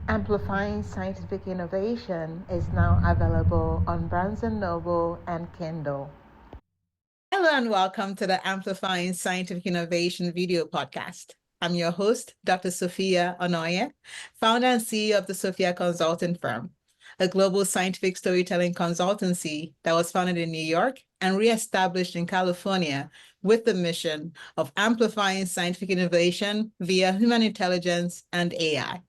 Amplifying Scientific Innovation is now available on Barnes& Noble and Kindle. Hello and welcome to the Amplifying Scientific Innovation video podcast. I'm your host, Dr. Sophia Ononye, founder and CEO of the Sophia Consulting Firm, a global scientific storytelling consultancy that was founded in New York and reestablished in California with the mission of amplifying scientific innovation via human intelligence and AI.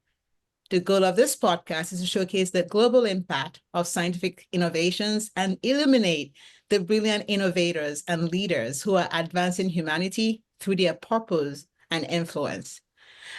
The goal of this podcast is to showcase the global impact of scientific innovations and illuminate the brilliant innovators and leaders who are advancing humanity through their purpose and influence.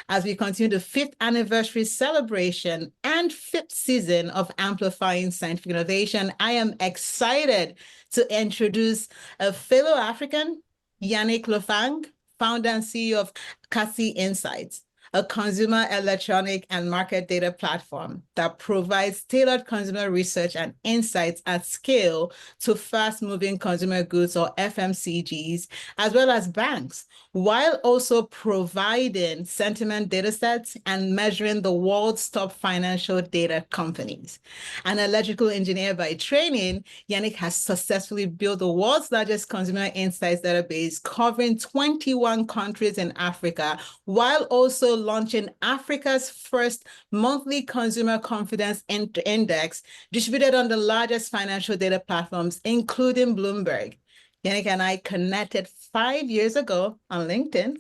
As we continue the 5th anniversary celebration and 5th season of Amplifying Scientific Innovation, I am excited to introduce a fellow African, Yannick Lefang, founder and CEO of Cassie Insights, a consumer electronic and market data platform that provides tailored consumer research and insights at scale to fast-moving consumer goods or FMCGs, as well as banks, while also providing sentiment data sets and measuring the world's top financial data companies. An electrical engineer by training, Yannick has successfully built the world's largest consumer insights database covering 21 countries in Africa, while also launching Africa's first monthly consumer confidence index distributed on the largest financial data platforms, including Bloomberg. Yannick and I connected 5 years ago on LinkedIn,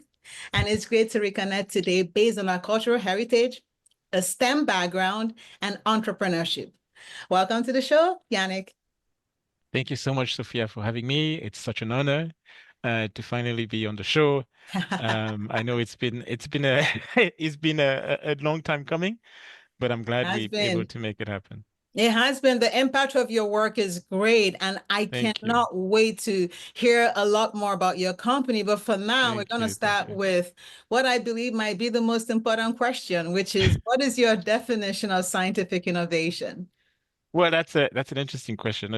and it's great to reconnect today based on our cultural heritage, a STEM background, and entrepreneurship. Welcome to the show, Yannick. Thank you so much, Sophia, for having me. It's such an honor to finally be on the show. I know it's been a it's been a long time coming, but I'm glad we're able to make it happen. It has been. The impact of your work is great, and I cannot wait to hear a lot more about your company. But for now, we're going to start with what I believe might be the most important question, which is, what is your definition of scientific innovation? Well, that's an interesting question.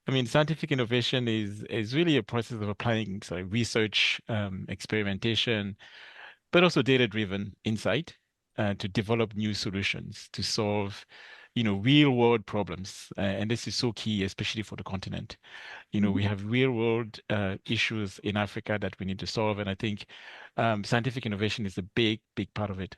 I mean, scientific innovation is really a process of applying research, experimentation, but also data-driven insight to develop new solutions to solve, real-world problems. And this is so key, especially for the continent. We have real-world issues in Africa that we need to solve, and I think scientific innovation is a big, big part of it.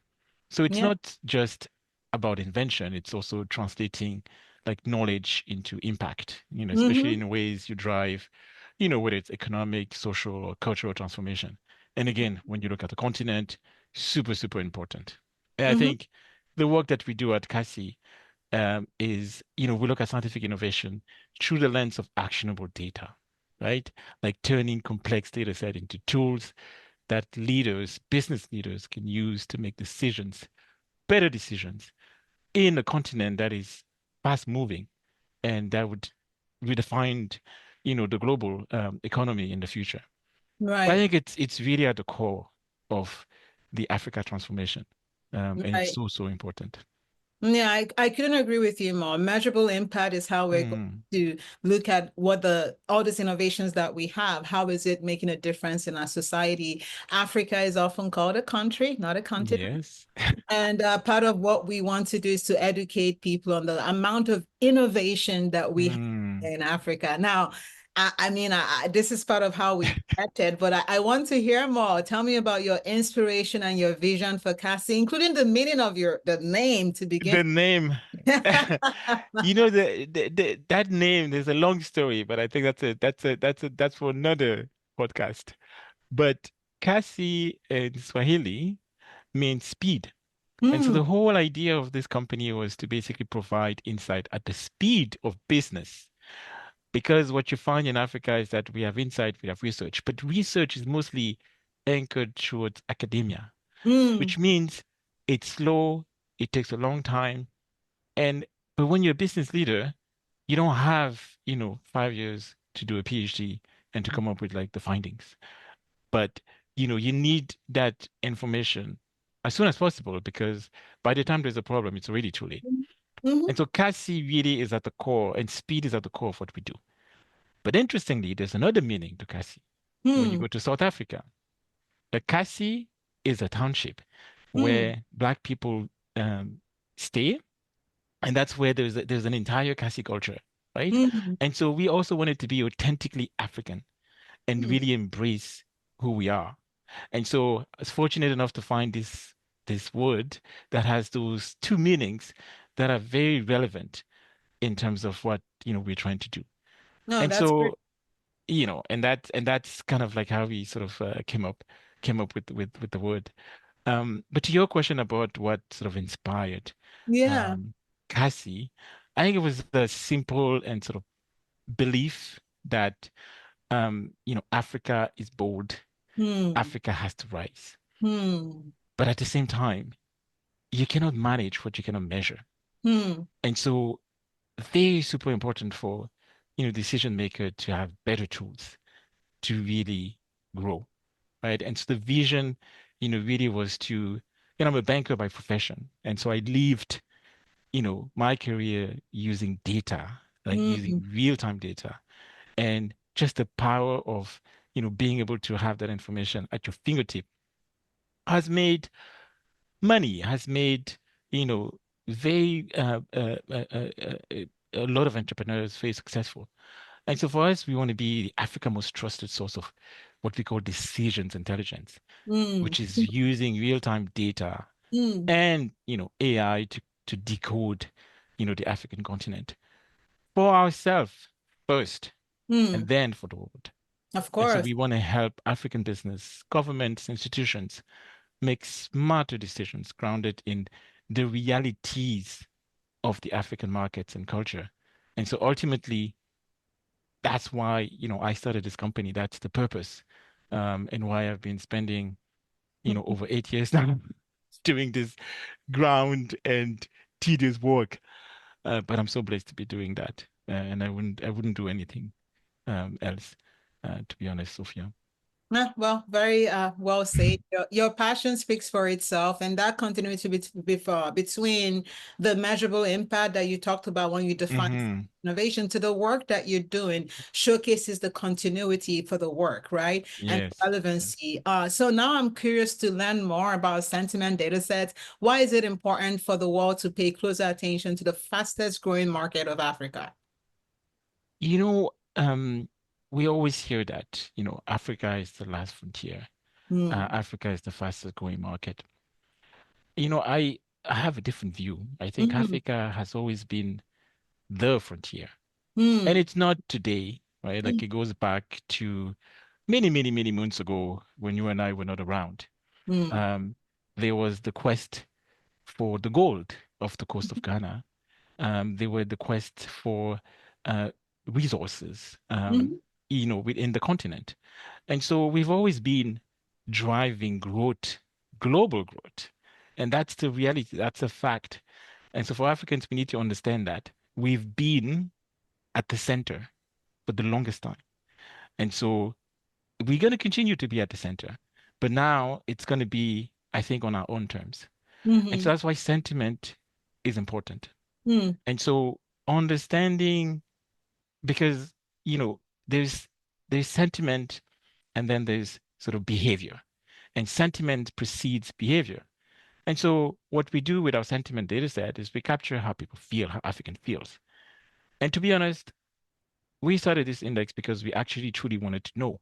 So it's not just about invention; it's also translating like knowledge into impact. Especially in ways you drive, whether it's economic, social, or cultural transformation. And again, when you look at the continent, super, super important. And I think the work that we do at Cassie is, we look at scientific innovation through the lens of actionable data, right? Like turning complex data set into tools that business leaders can use to make decisions, better decisions in a continent that is fast moving and that would redefine, the global economy in the future. Right. But I think it's really at the core of the Africa transformation. And it's so, so important. Yeah, I couldn't agree with you more. Measurable impact is how we're going to look at what all these innovations that we have, how is it making a difference in our society? Africa is often called a country, not a continent. Yes. And part of what we want to do is to educate people on the amount of innovation that we have in Africa. Now, I mean, this is part of how we connected, but I want to hear more. Tell me about your inspiration and your vision for Cassie, including the meaning of the name to begin. The name, that name. There's a long story, but I think that's for another podcast. But Cassie in Swahili means speed. And so the whole idea of this company was to basically provide insight at the speed of business. Because what you find in Africa is that we have insight, we have research, but research is mostly anchored towards academia, which means it's slow, it takes a long time. But when you're a business leader, you don't have, 5 years to do a PhD and to come up with like the findings. But, you need that information as soon as possible, because by the time there's a problem, it's already too late. And so Cassie really is at the core, and speed is at the core of what we do. But interestingly, there's another meaning to Cassie. When you go to South Africa, the Cassie is a township where Black people stay. And that's where there's an entire Kasi culture, right? Mm, And so we also wanted to be authentically African and mm. really embrace who we are. And so I was fortunate enough to find this word that has those two meanings that are very relevant in terms of what, we're trying to do. No, And that's great. so, and that's kind of like how we sort of came up with the word. But to your question about what sort of inspired Yeah. um, Cassie, I think it was the simple and sort of belief that Africa is bold, Hmm. Africa has to rise. Hmm. But at the same time, you cannot manage what you cannot measure. Hmm. And so very super important for, decision maker to have better tools to really grow, right? And so the vision, really was to, I'm a banker by profession. And so I lived, my career using data, like using Hmm. real-time data and just the power of, being able to have that information at your fingertip has made money, has made, you know, very a lot of entrepreneurs very successful. And so for us, we want to be the Africa most trusted source of what we call decisions intelligence, Hmm. which is using real-time data Hmm. and, AI to decode, the African continent for ourselves first Hmm. and then for the world. Of And so course. we want to help African business, governments, institutions make smarter decisions grounded in the realities of the African markets and culture. And so ultimately, that's why, I started this company. That's the purpose, and why I've been spending, over 8 years now doing this ground and tedious work. But I'm so blessed to be doing that. And I wouldn't do anything else, to be honest, Sophia. Well, very well said. Your passion speaks for itself, and that continuity between the measurable impact that you talked about when you define Hmm. innovation to the work that you're doing showcases the continuity for the work, right? And Yes. Yes. relevancy. So now I'm curious to learn more about sentiment data sets. Why is it important for the world to pay closer attention to the fastest growing market of Africa? You know, we always hear that, Africa is the last frontier. Hmm. Africa is the fastest growing market. I have a different view. I think Hmm. Africa has always been the frontier. And Hmm. it's not today, right? Like it goes back to many, many, many moons ago when you and I were not around. Hmm. Um, there was the quest for the gold off the coast of Ghana. They were the quest for uh, resources, Hmm. within the continent. And so we've always been driving growth, global growth. And that's the reality, that's a fact. And so for Africans, we need to understand that we've been at the center for the longest time. And so we're going to continue to be at the center. But now it's going to be, I think, on our own terms. And so Hmm. that's why sentiment is important. Hmm. And so understanding, because there's sentiment and then there's sort of behavior, and sentiment precedes behavior. And so what we do with our sentiment data set is we capture how people feel, how African feels. And to be honest, we started this index because we actually truly wanted to know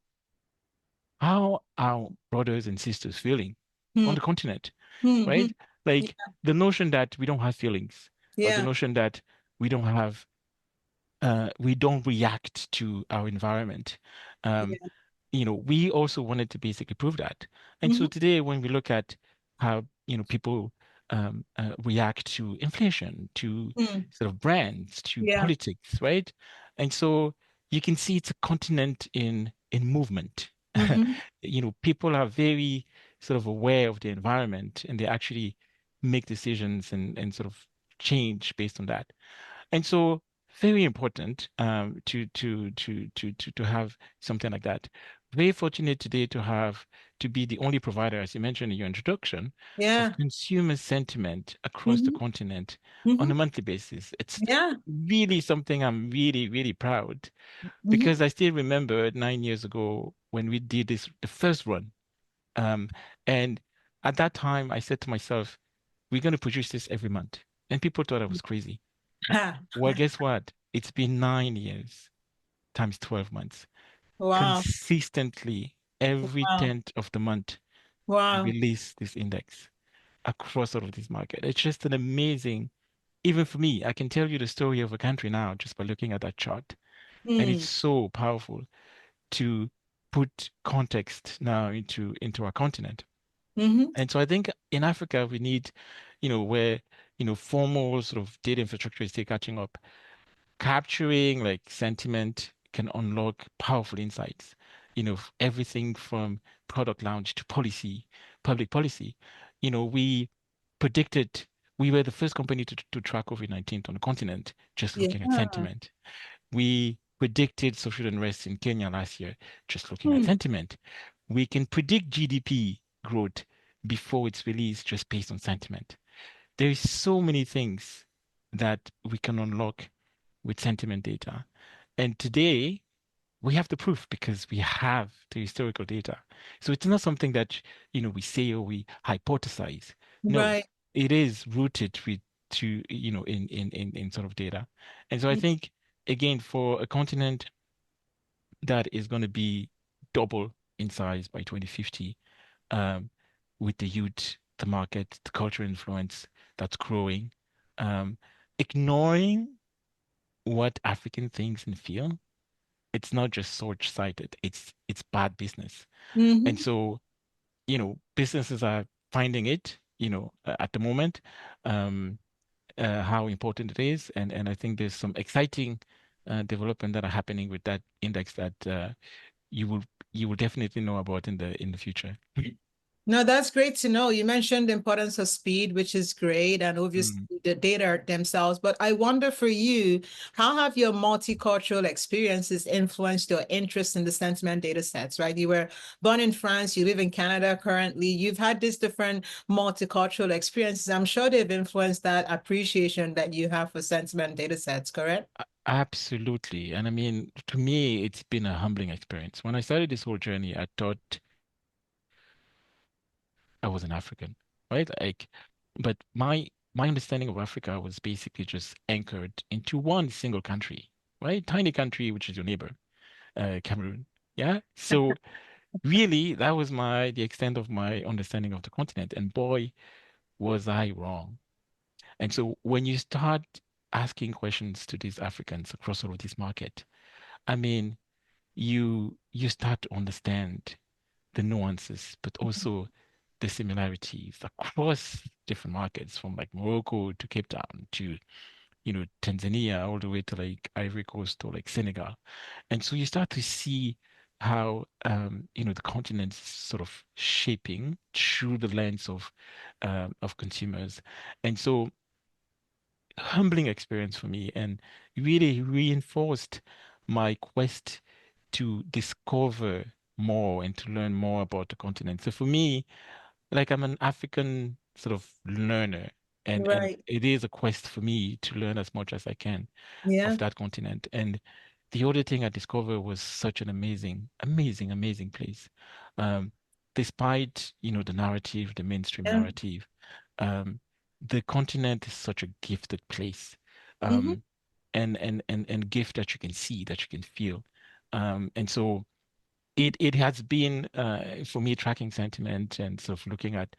how our brothers and sisters feeling Hmm. on the continent, Hmm. Hmm. right? Like the notion that we don't have feelings, or the Yeah. notion that we don't have we don't react to our environment. Um, Yeah. we also wanted to basically prove that. And so Hmm. today, when we look at how, people react to inflation, to Hmm. sort of brands, to Yeah. politics, right? And so you can see it's a continent in movement. Hmm. People are very sort of aware of the environment, and they actually make decisions and sort of change based on that. And so very important to have something like that. Very fortunate today to be the only provider, as you mentioned in your introduction, of Yeah. consumer sentiment across the Hmm. continent on Hmm. a monthly basis. It's Yeah. really something I'm really, really proud, Hmm. because I still remember 9 years ago when we did the first run. Um, and at that time, I said to myself, we're going to produce this every month. and people thought I was crazy. Ah, Well, guess what? It's been 9 years times 12 months. wow. Consistently, every Wow. 10th of the month, we Wow. release this index across all of this market. It's just an amazing, even for me, I can tell you the story of a country now just by looking at that chart. And it's Mm. so powerful to put context now into our continent. Hmm. And so I think in Africa we need, where, formal sort of data infrastructure is still catching up, capturing like sentiment can unlock powerful insights. Everything from product launch to policy, public policy. We predicted we were the first company to track COVID-19 on the continent, just Yeah. looking at sentiment. We predicted social unrest in Kenya last year, just looking at Mm. sentiment. We can predict GDP growth before it's released just based on sentiment. There is so many things that we can unlock with sentiment data. And today we have the proof because we have the historical data. So it's not something that, we say or we hypothesize. No, Right. it is rooted in sort of data. And so I think, again, for a continent that is going to be double in size by 2050, um, with the youth, the market, the cultural influence that's growing, um, ignoring what African thinks and feel, it's not just short-sighted, it's bad business. And Mm-hmm. so, businesses are finding it, at the moment, um, how important it is. And I think there's some exciting development that are happening with that index that you will you will definitely know about in the future. No, that's great to know. You mentioned the importance of speed, which is great, and obviously Mm. the data themselves. But I wonder for you, how have your multicultural experiences influenced your interest in the sentiment data sets, right? You were born in France, you live in Canada currently. You've had these different multicultural experiences. I'm sure they've influenced that appreciation that you have for sentiment data sets, correct? Absolutely. And I mean, to me, it's been a humbling experience. When I started this whole journey, I thought I was an African, right? But my understanding of Africa was basically just anchored into one single country, right? Tiny country, which is your neighbor, Cameroon. Yeah. So really, that was the extent of my understanding of the continent. And boy, was I wrong. And so when you start asking questions to these Africans across all of this market, I mean, you start to understand the nuances, but also the similarities across different markets, from like Morocco to Cape Town to, Tanzania, all the way to like Ivory Coast or like Senegal. And so you start to see how, the continent is sort of shaping through the lens of consumers. And so humbling experience for me and really reinforced my quest to discover more and to learn more about the continent. So for me, like I'm an African sort of learner, and Right. it is a quest for me to learn as much as I can Yeah. of that continent. And the other thing I discovered was such an amazing, amazing, amazing place. Um, Despite, the narrative, the mainstream Yeah. narrative, um, the continent is such a gifted place. Hmm. Um, and gift that you can see, that you can feel. And so it has been for me tracking sentiment and sort of looking at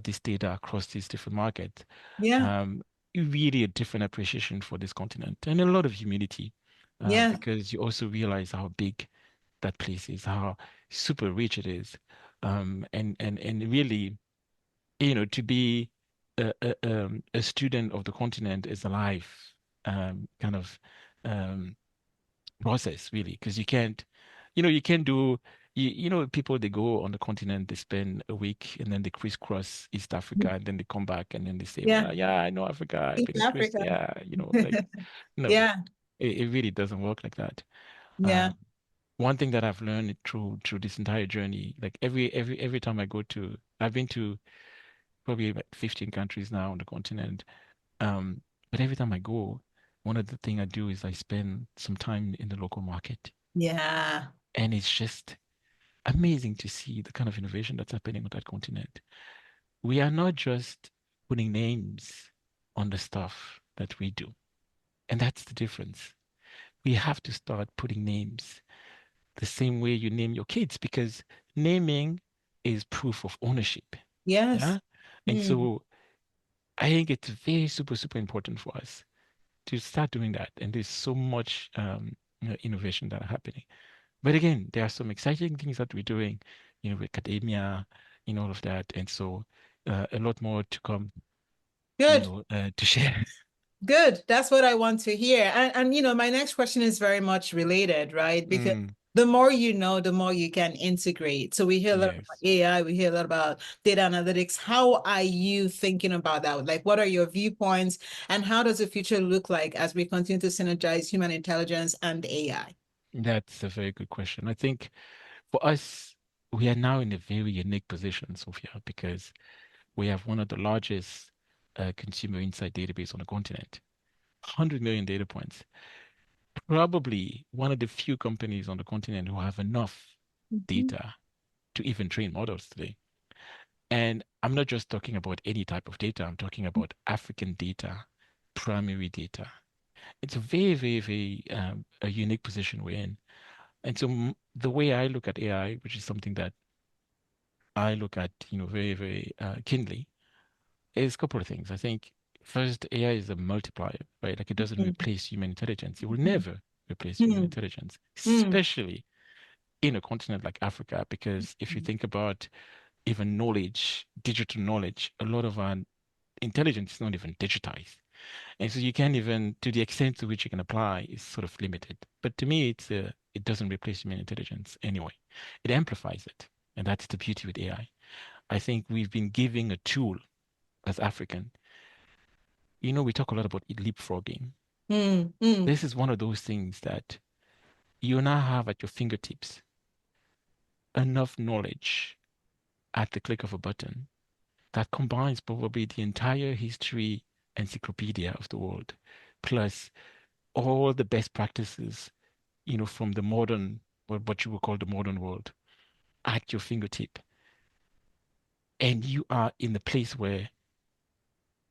this data across these different markets, Yeah. um, really a different appreciation for this continent and a lot of humility, Yeah. because you also realize how big that place is, how super rich it is, and really, to be a student of the continent is a life kind of um, process, really, because you can't do people, they go on the continent, they spend a week and then they crisscross East Africa and then they come back and then they say, Yeah. well, yeah, I know Africa, I've East been to it. Africa. Yeah, like no, Yeah. it really doesn't work like that. Yeah. um One thing that I've learned through this entire journey, like every time I've been to probably like 15 countries now on the continent. But every time I go, one of the things I do is I spend some time in the local market. Yeah. And it's just amazing to see the kind of innovation that's happening on that continent. We are not just putting names. on the stuff that we do. And that's the difference. We have to start putting names the same way you name your kids, because naming is proof of ownership. Yes. Yeah. And so I think it's very super, super important for us to start doing that. And there's so much innovation that are happening. But again, there are some exciting things that we're doing, with academia, all of that. And so a lot more to come, Good. to share. Good. That's what I want to hear. And my next question is very much related, right? Because Mm, the more you know, the more you can integrate. So we hear a lot about yes, AI, we hear a lot about data analytics. How are you thinking about that? Like, what are your viewpoints, and how does the future look like as we continue to synergize human intelligence and AI? that's a very good question. I think for us, we are now in a very unique position, Sophia, because we have one of the largest consumer insight database on the continent, 100 million data points. Probably one of the few companies on the continent who have enough Mhm. data to even train models today. And I'm not just talking about any type of data, I'm talking about African data, primary data. It's a very, very, very a unique position we're in. And so the way I look at AI, which is something that I look at, very, very keenly, is a couple of things. I think first, AI is a multiplier, right? Like it doesn't replace human intelligence. It will never replace human Mm, intelligence, mm, especially in a continent like Africa, because if you think about even knowledge, digital knowledge, a lot of our intelligence is not even digitized. And so you can't even, to the extent to which you can apply, is sort of limited. But to me, it doesn't replace human intelligence anyway. It amplifies it. And that's the beauty with AI. I think we've been giving a tool as African. We talk a lot about leapfrogging. mm, mm, This is one of those things that you now have at your fingertips enough knowledge at the click of a button that combines probably the entire history encyclopedia of the world, plus all the best practices, from the modern, what you would call the modern world, at your fingertip. And you are in the place where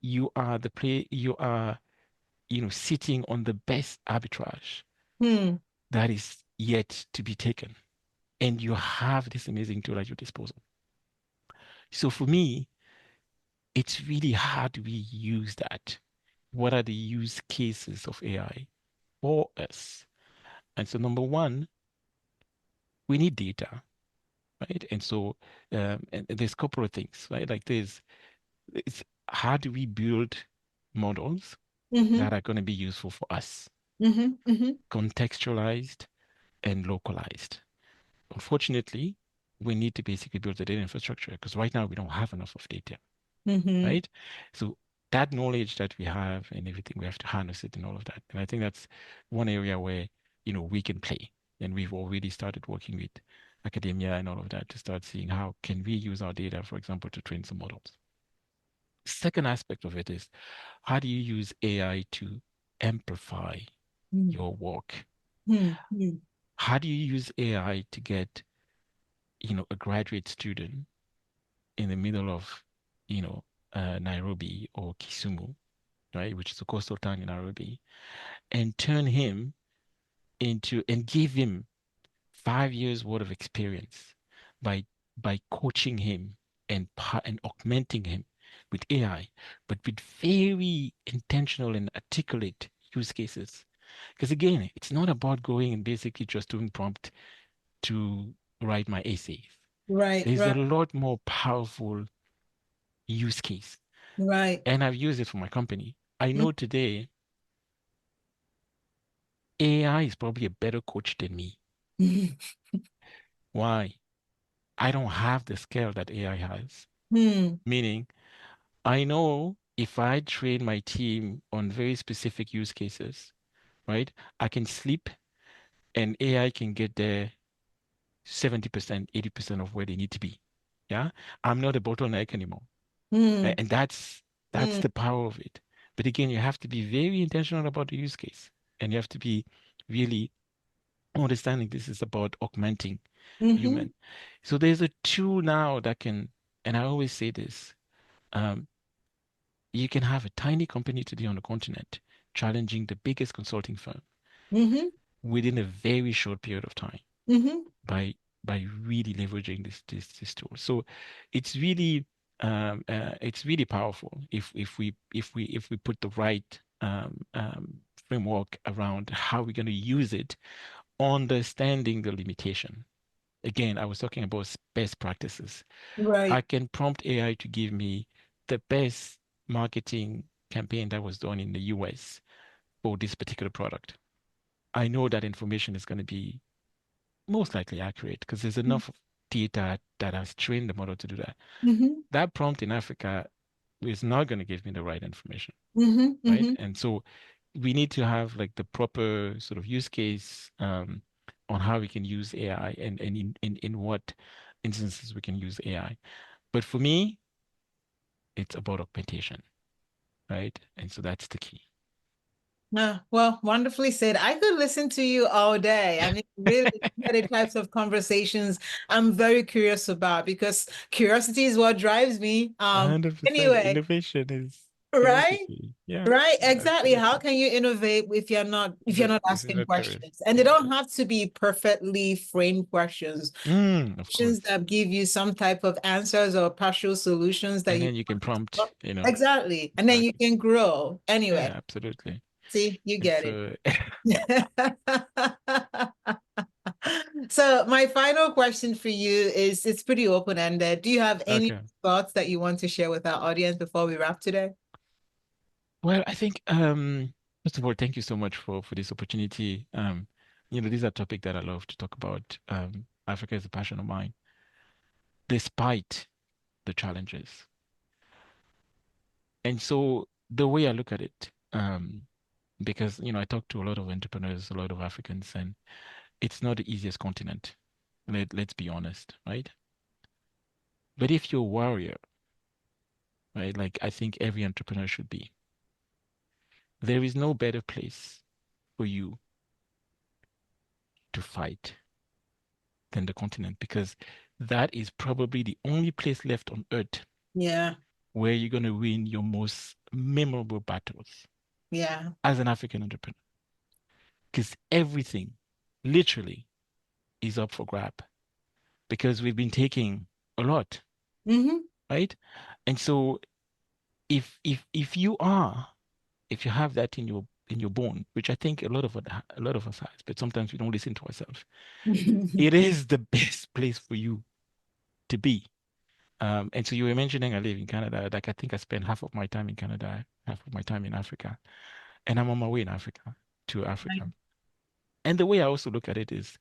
you are, sitting on the best arbitrage mm, that is yet to be taken. And you have this amazing tool at your disposal. So for me, it's really how do we use that? What are the use cases of AI for us? And so number one, we need data, right? And so and there's a couple of things, right? Like it's how do we build models mhm, that are going to be useful for us, mhm, mhm, contextualized and localized. Unfortunately, we need to basically build the data infrastructure because right now we don't have enough of data, mhm, right? So that knowledge that we have and everything, we have to harness it and all of that. And I think that's one area where, we can play. And we've already started working with academia and all of that to start seeing how can we use our data, for example, to train some models. Second aspect of it is how do you use AI to amplify mm, your work? mm, mm, How do you use AI to get, a graduate student in the middle of, you know, Nairobi or Kisumu, right, which is a coastal town in Nairobi, and turn him and give him 5 years worth of experience by coaching him and augmenting him with AI, but with very intentional and articulate use cases. Because again, it's not about going and basically just doing prompt to write my essays. right, There's a right, lot more powerful use case. right. And I've used it for my company. I Mm, know today AI is probably a better coach than me. mm, Why? I don't have the scale that AI has. mm, Meaning, I know if I train my team on very specific use cases, right? I can sleep and AI can get there 70%, 80% of where they need to be. Yeah. I'm not a bottleneck anymore. mm, And that's mm, the power of it. But again, you have to be very intentional about the use case. And you have to be really understanding this is about augmenting mhm, human. So there's a tool now that can, and I always say this, um, you can have a tiny company today on the continent challenging the biggest consulting firm Mm-hmm. within a very short period of time Mm-hmm. by really leveraging this tool. So it's really powerful if we put the right framework around how we're going to use it, understanding the limitation. Again, I was talking about best practices. I Right. can prompt AI to give me the best marketing campaign that was done in the US for this particular product. I know that information is going to be most likely accurate because there's enough data that has trained the model to do that. Mm-hmm. That prompt in Africa is not going to give me the right information, Mm-hmm. right? Mm-hmm. And so we need to have like the proper sort of use case on how we can use AI and in what instances we can use AI. But for me, it's about augmentation, right? And so that's the key. Well, wonderfully said. I could listen to you all day. I mean, really, these are the types of conversations I'm very curious about because curiosity is what drives me. 100% Anyway, innovation is right? curiosity. Yeah, Right, exactly. How absolutely. can you innovate if you're not This is asking not curious. questions? And they Yeah. don't have to be perfectly framed questions. Of Questions course. that give you some type of answers or partial solutions that And you then you can prompt, exactly. And then you exactly. can grow. Anyway, Yeah, absolutely. see, you And get it. so, So my final question for you is it's pretty open-ended. Do you have any okay. thoughts that you want to share with our audience before we wrap today? Well, I think first of all, thank you so much for this opportunity. These are topics that I love to talk about. Africa is a passion of mine, despite the challenges. And so the way I look at it, because I talk to a lot of entrepreneurs, a lot of Africans, and it's not the easiest continent. Let's be honest, right? But if you're a warrior, right, like I think every entrepreneur should be, there is no better place for you to fight than the continent because that is probably the only place left on earth Yeah, where you're going to win your most memorable battles yeah. as an African entrepreneur. Because everything literally is up for grab because we've been taking a lot, Mm-hmm. right? And so if you have that in your bone, which I think a lot of us has, but sometimes we don't listen to ourselves, it is the best place for you to be. And so you were mentioning I live in Canada. Like I think I spend half of my time in Canada, half of my time in Africa, and I'm on my way in Africa to Africa. And the way I also look at it is,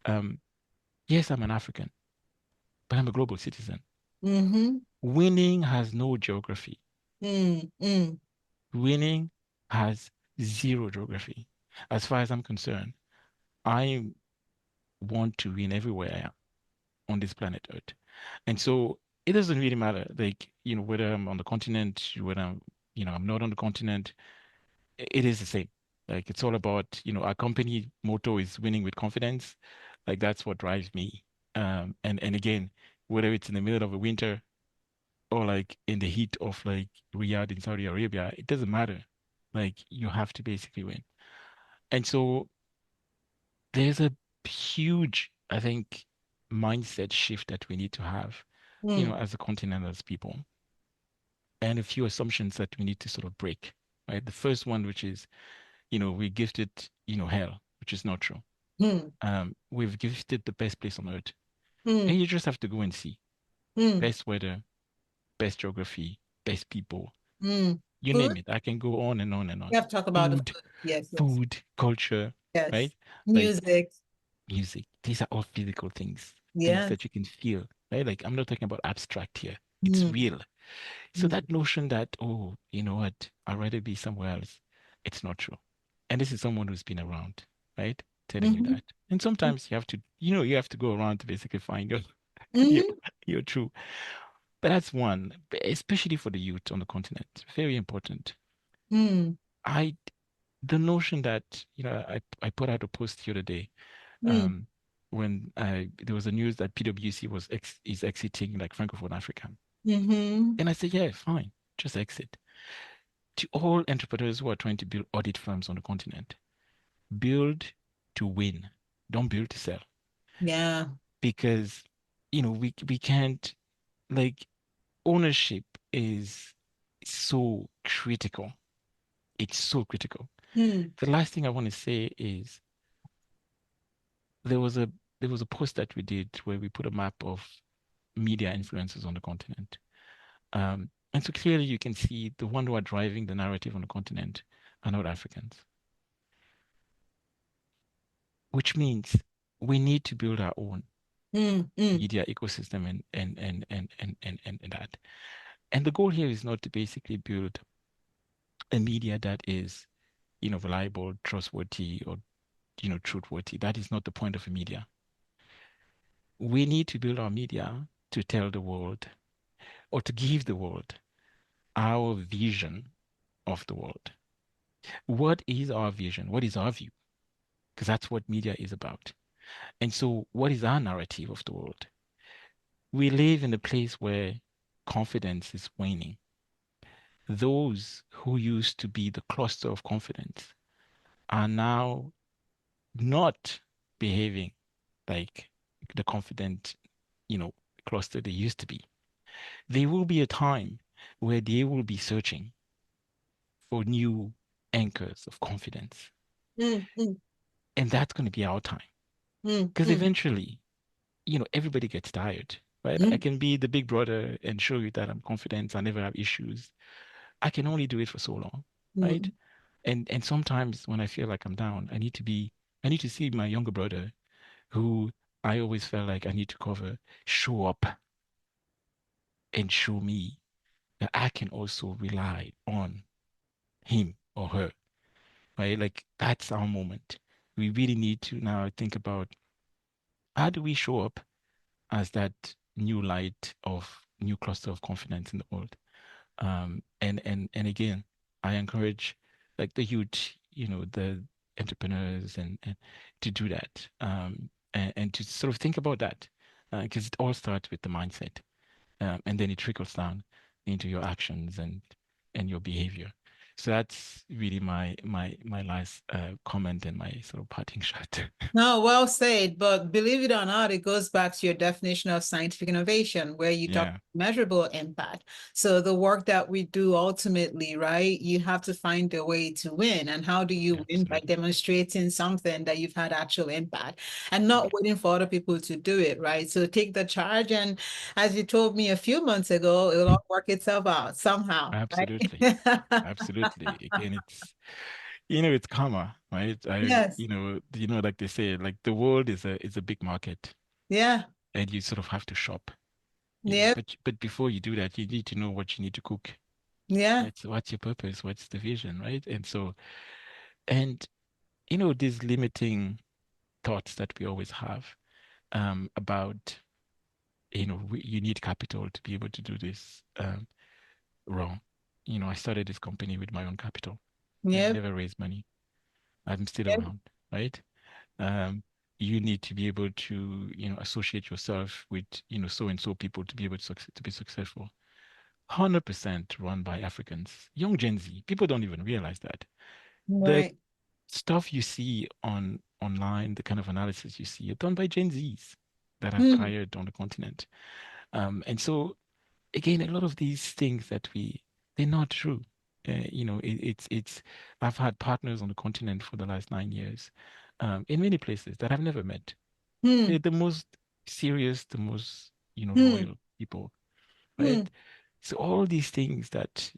um, yes, I'm an African, but I'm a global citizen. Mm-hmm. Winning has no geography. Mm-hmm. Winning has zero geography. As far as I'm concerned, I want to win everywhere I am on this planet Earth. And so it doesn't really matter, like, whether I'm on the continent, whether I'm not on the continent, it is the same. Like it's all about, our company motto is winning with confidence. Like that's what drives me. And again, whether it's in the middle of a winter or like in the heat of like Riyadh in Saudi Arabia, it doesn't matter. Like you have to basically win. And so there's a huge, I think, mindset shift that we need to have, Mm-hmm. as a continent, as people, and a few assumptions that we need to sort of break, right? The first one, which is, we gifted, hell, which is not true. We've gifted the best place on earth, and Mm-hmm. you just have to go and see Mm-hmm. best weather, best geography, best people, Mm-hmm. you Food? name it. I can go on and on and on. We have to talk about the Food, food. Yes, yes, food, culture, yes. right? Like Music. music. These are all physical things Yes. that you can feel, right? Like I'm not talking about abstract here. It's Mm-hmm. real. So that notion that, oh, you know what, I'd rather be somewhere else, it's not true. And this is someone who's been around, right? Telling you Mm-hmm. that. And sometimes you have to, you have to go around to basically find your, Mm-hmm. your true. But that's one, especially for the youth on the continent. Very important. Mm-hmm. I the notion that, I put out a post the other day, Mm-hmm. um, when there was a news that PwC is exiting like Francophone Africa. Mm-hmm. And I said, yeah, fine, just exit. to all entrepreneurs who are trying to build audit firms on the continent, build to win. Don't build to sell. Yeah. Because, we can't, like, ownership is so critical. It's so critical. Hmm. The last thing I want to say is there was a post that we did where we put a map of media influencers on the continent. And so clearly you can see the one who are driving the narrative on the continent are not Africans, which means we need to build our own Hmm. Hmm. media ecosystem and that. And the goal here is not to basically build a media that is, reliable, trustworthy, or, truthworthy. That is not the point of a media. We need to build our media to tell the world or to give the world our vision of the world. What is our vision? What is our view? Because that's what media is about. And so, what is our narrative of the world? We live in a place where confidence is waning. Those who used to be the cluster of confidence are now not behaving like the confident, you know, cluster they used to be. There will be a time where they will be searching for new anchors of confidence. Hmm. Hmm. And that's going to be our time. Hmm. Because Hmm. eventually, everybody gets tired, right? I Hmm. can be the big brother and show you that I'm confident, I never have issues. I can only do it for so long, right? Hmm. And sometimes when I feel like I'm down, I need to see my younger brother who I always felt like I need to cover, show up and show me that I can also rely on him or her, right? Like that's our moment. We really need to now think about how do we show up as that new light of new cluster of confidence in the world. And again, I encourage like the youth, the entrepreneurs and to do that. And to sort of think about that. Because it all starts with the mindset. And then it trickles down into your actions and your behavior. So that's really my last comment and my sort of parting shot. No, well said. But believe it or not, it goes back to your definition of scientific innovation, where you talk Yeah, measurable impact. So the work that we do ultimately, right? You have to find a way to win. And how do you win? By absolutely. demonstrating something that you've had actual impact and not waiting for other people to do it, right? So take the charge. And as you told me a few months ago, it'll all work itself out somehow, Absolutely. right? Absolutely. Again, it's karma, right? Yes. Like they say, like the world is a big market Yeah. and you sort of have to shop, Yep. but before you do that, you need to know what you need to cook, Yeah. right? So what's your purpose? What's the vision, right? And these limiting thoughts that we always have, about, you need capital to be able to do this, wrong. I started this company with my own capital. I Yep. never raised money. I'm still Yep. around, right? Um, you need to be able to, associate yourself with, so and so people to be able to be successful. 100% run by Africans, young Gen Z. People don't even realize that. The Right. stuff you see online, the kind of analysis you see, are done by Gen Zs that have Hmm. hired on the continent. And so again, a lot of these things they're not true. It's I've had partners on the continent for the last 9 years, in many places that I've never met. They're Hmm. the most serious, the most, Hmm. loyal people, right? Hmm. So all these things that,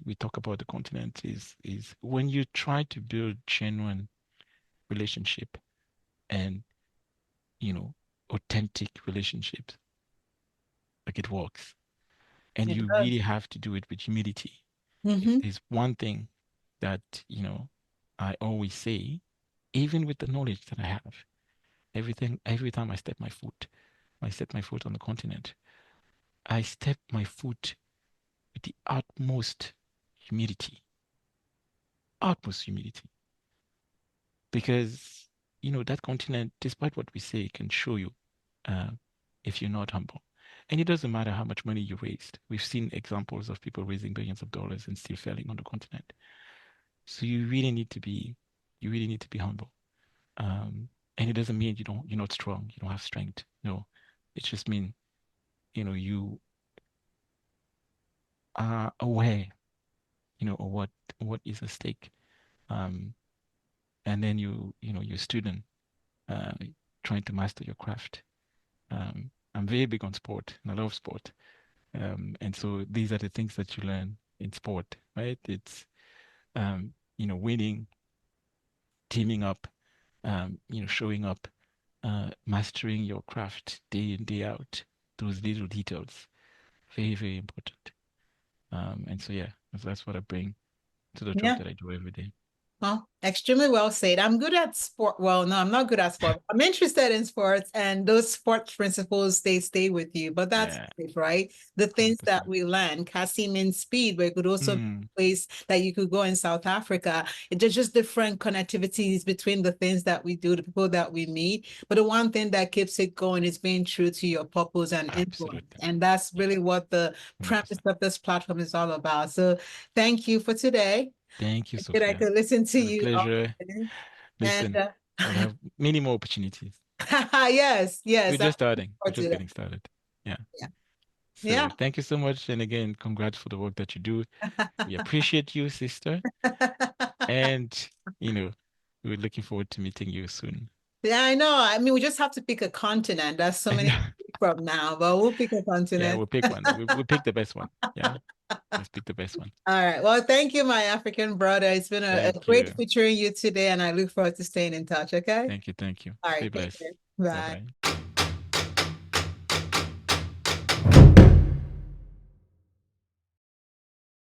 we talk about the continent is when you try to build genuine relationship and, you know, authentic relationships, like it works. And It you does. really have to do it with humility. If Mm-hmm. there's one thing that, I always say, even with the knowledge that I have, every time I step my foot on the continent, I step my foot with the humility, utmost humility, because, that continent, despite what we say, can show you, uh, if you're not humble. And it doesn't matter how much money you raised. We've seen examples of people raising billions of dollars and still failing on the continent. So you really need to be humble. And it doesn't mean you're not strong, you don't have strength. No, it just means, you are aware, of what is at stake. Um, and then you're a student, uh, trying to master your craft. I'm very big on sport and I love sport. And so these are the things that you learn in sport, right? It's, winning, teaming up, showing up, mastering your craft day in, day out. Those little details, very, very important. And so, yeah, that's what I bring to the job Yeah. that I do every day. Well, extremely well said. I'm good at sport. Well, no, I'm not good at sport. I'm interested in sports, and those sports principles, they stay with you. But that's Yeah, it, right? The things that 100%. we learn, Kasim in speed, where it could also be Mm, a place that you could go in South Africa. It's just different connectivities between the things that we do, the people that we meet. But the one thing that keeps it going is being true to your purpose and influence. absolutely. And that's Yeah, really what the premise 100%. of this platform is all about. So thank you for today. Thank you, That I Sophia. could listen to It's a you pleasure. often. And Listen, we'll have many more opportunities. yes, We're yes, I'm just looking starting. We're forward just to that. getting started. Yeah. Yeah. So Yeah. thank you so much. And again, congrats for the work that you do. We appreciate you, sister. And, you know, we're looking forward to meeting you soon. Yeah, I know. I mean, we just have to pick a continent. That's so I many know. from now, but we'll pick a Yeah, continent. we'll pick one. We'll pick the best one. Yeah. Let's pick the best one. All right. Well, thank you, my African brother. It's been a Thank great you. featuring you today, and I look forward to staying in touch. Okay. Thank you. Thank you. All Stay right. Take blessed. care. Bye Bye. bye.